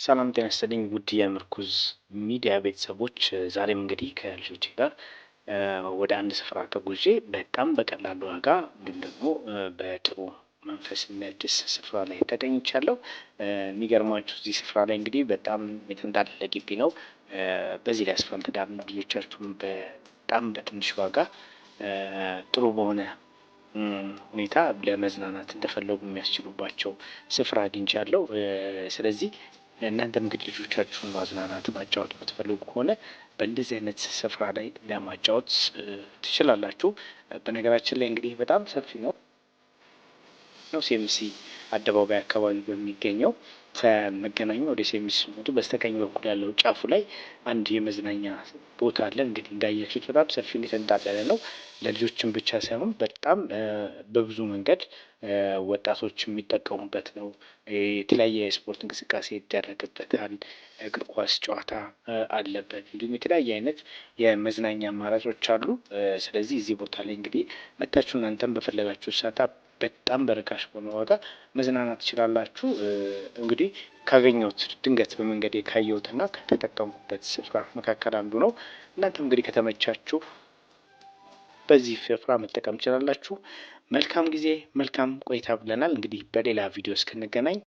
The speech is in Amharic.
ሰላም ጤና ይስጥልኝ ውድ የምርኩዝ ሚዲያ ቤተሰቦች፣ ዛሬም እንግዲህ ከልጆቼ ጋር ወደ አንድ ስፍራ ተጉዤ በጣም በቀላሉ ዋጋ ግን ደግሞ በጥሩ መንፈስ የሚያድስ ስፍራ ላይ ተገኝቻለሁ። የሚገርማችሁ እዚህ ስፍራ ላይ እንግዲህ በጣም የተንጣለለ ግቢ ነው። በዚህ ላይ አስፋልት ዳር ነው። ልጆቻችሁን በጣም በትንሽ ዋጋ ጥሩ በሆነ ሁኔታ ለመዝናናት እንደፈለጉ የሚያስችሉባቸው ስፍራ አግኝቻለሁ። ስለዚህ እናንተም እንግዲህ ልጆቻችሁን ማዝናናት ማጫወት የምትፈልጉ ከሆነ በእንደዚህ አይነት ስፍራ ላይ ለማጫወት ትችላላችሁ። በነገራችን ላይ እንግዲህ በጣም ሰፊ ነው። ሴምሲ አደባባይ አካባቢ በሚገኘው ከመገናኛ ወደ ሴምሲ ሲመጡ በስተቀኝ በኩል ያለው ጫፉ ላይ አንድ የመዝናኛ ቦታ አለ። እንግዲህ እንዳያችሁት በጣም ሰፊ የተንጣለለ ነው። ለልጆችም ብቻ ሳይሆን በጣም በብዙ መንገድ ወጣቶች የሚጠቀሙበት ነው። የተለያየ የስፖርት እንቅስቃሴ ይደረግበታል። እግር ኳስ ጨዋታ አለበት። እንዲሁም የተለያየ አይነት የመዝናኛ አማራጮች አሉ። ስለዚህ እዚህ ቦታ ላይ እንግዲህ መታችሁ እናንተም በፈለጋችሁ ሰዓት በጣም በርካሽ በሆነ ዋጋ መዝናናት ትችላላችሁ። እንግዲህ ካገኘሁት ድንገት በመንገዴ ካየሁትና ከተጠቀሙበት ስፍራ መካከል አንዱ ነው። እናንተም እንግዲህ ከተመቻችሁ በዚህ ስፍራ መጠቀም ትችላላችሁ። መልካም ጊዜ መልካም ቆይታ ብለናል። እንግዲህ በሌላ ቪዲዮ እስክንገናኝ